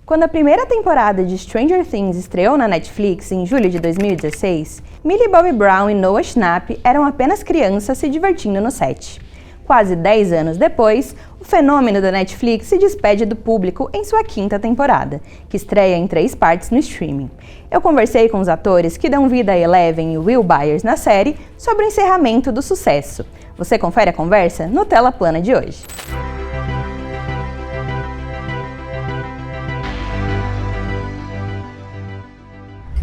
Quando a primeira temporada de Stranger Things estreou na Netflix em julho de 2016, Millie Bobby Brown e Noah Schnapp eram apenas crianças se divertindo no set. Quase 10 anos depois, o fenômeno da Netflix se despede do público em sua quinta temporada, que estreia em 3 partes no streaming. Eu conversei com os atores que dão vida a Eleven e Will Byers na série sobre o encerramento do sucesso. Você confere a conversa no Tela Plana de hoje.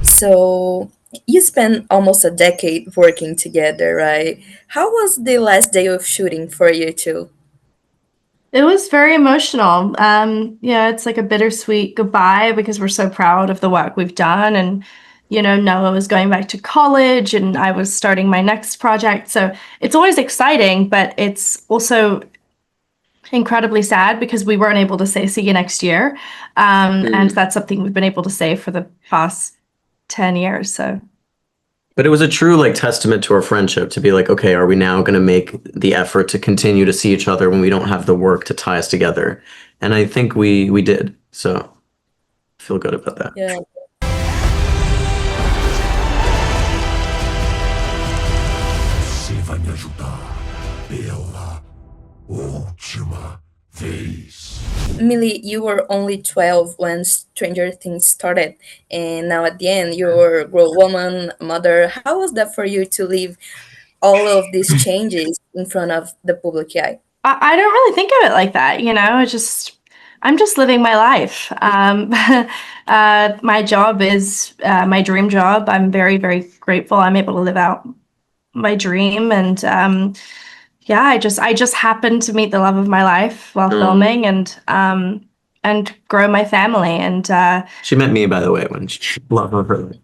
So you spent almost a decade working together, right? How was the last day of shooting for you two? It was very emotional. Yeah, it's like a bittersweet goodbye because we're so proud of the work we've done. And, Noah was going back to college and I was starting my next project. So it's always exciting, but it's also incredibly sad because we weren't able to say see you next year. And that's something we've been able to say for the past 10 years. So. But it was a true testament to our friendship to be like, okay, are we now going to make the effort to continue to see each other when we don't have the work to tie us together? And I think we did. So I feel good about that. Yeah. Você vai me ajudar pela última vez. Millie, you were only 12 when Stranger Things started, and now at the end, you're a grown woman, mother. How was that for you to leave all of these changes in front of the public eye? I don't really think of it like that, I'm just living my life. My job is my dream job. I'm very, very grateful I'm able to live out my dream, and I just happened to meet the love of my life while filming and grow my family. And she met me, by the way, when she love of her life.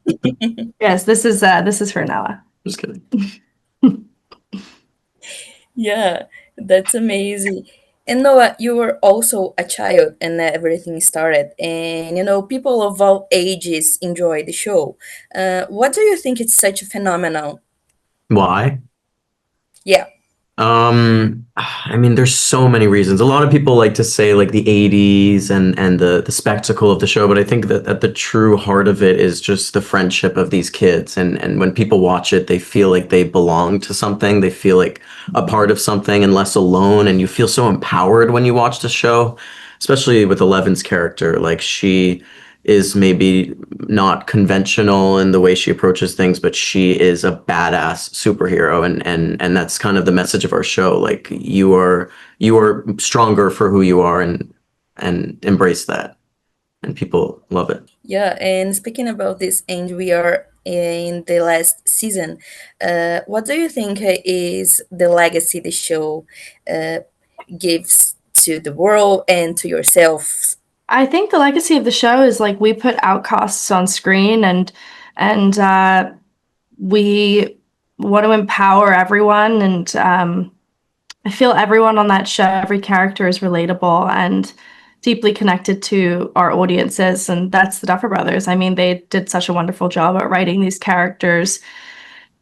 Yes, this is for Noah. Just kidding. Yeah, that's amazing. And Noah, you were also a child and everything started. And, people of all ages enjoy the show. What do you think it's such a phenomenon? Why? Yeah. I mean, there's so many reasons. A lot of people like to say the 80s and the spectacle of the show, but I think that at the true heart of it is just the friendship of these kids. And when people watch it, they feel like they belong to something. They feel like a part of something and less alone. And you feel so empowered when you watch the show, especially with Eleven's character. She is maybe not conventional in the way she approaches things, but she is a badass superhero, and that's kind of the message of our show. You are stronger for who you are, and embrace that, and people love it. Yeah, and speaking about this, and we are in the last season. What do you think is the legacy the show gives to the world and to yourself? I think the legacy of the show is we put outcasts on screen and we want to empower everyone, and I feel everyone on that show, every character is relatable and deeply connected to our audiences, and that's the Duffer Brothers. I mean, they did such a wonderful job at writing these characters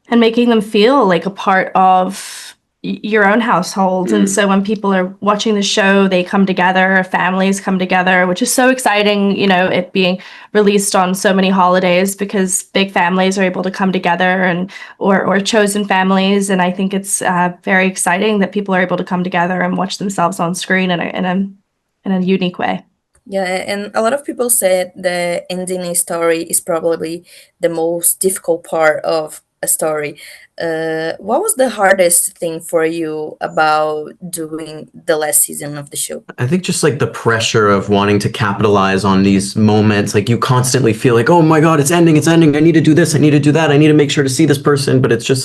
and making them feel like a part of your own household. And so when people are watching the show, they come together, families come together, which is so exciting, it being released on so many holidays because big families are able to come together and or chosen families. And I think it's very exciting that people are able to come together and watch themselves on screen in a unique way. Yeah, and a lot of people said the ending story is probably the most difficult part of a story. What was the hardest thing for you about doing the last season of the show? I think just the pressure of wanting to capitalize on these moments. You constantly feel like, oh my God, it's ending. I need to do this. I need to do that. I need to make sure to see this person. But it's just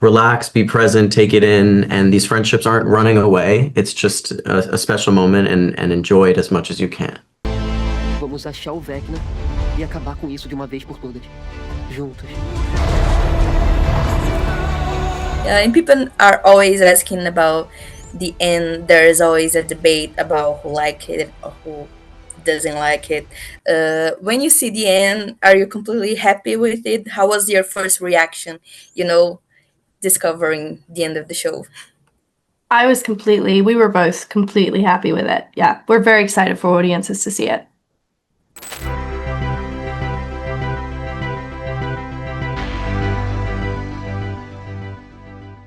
relax, be present, take it in. And these friendships aren't running away. It's just a special moment, and enjoy it as much as you can. Vamos achar o Vecna e acabar com isso de uma vez por todas. Juntos. And people are always asking about the end. There is always a debate about who like it or who doesn't like it. When you see the end, are you completely happy with it? How was your first reaction, discovering the end of the show? We were both completely happy with it. Yeah, we're very excited for audiences to see it.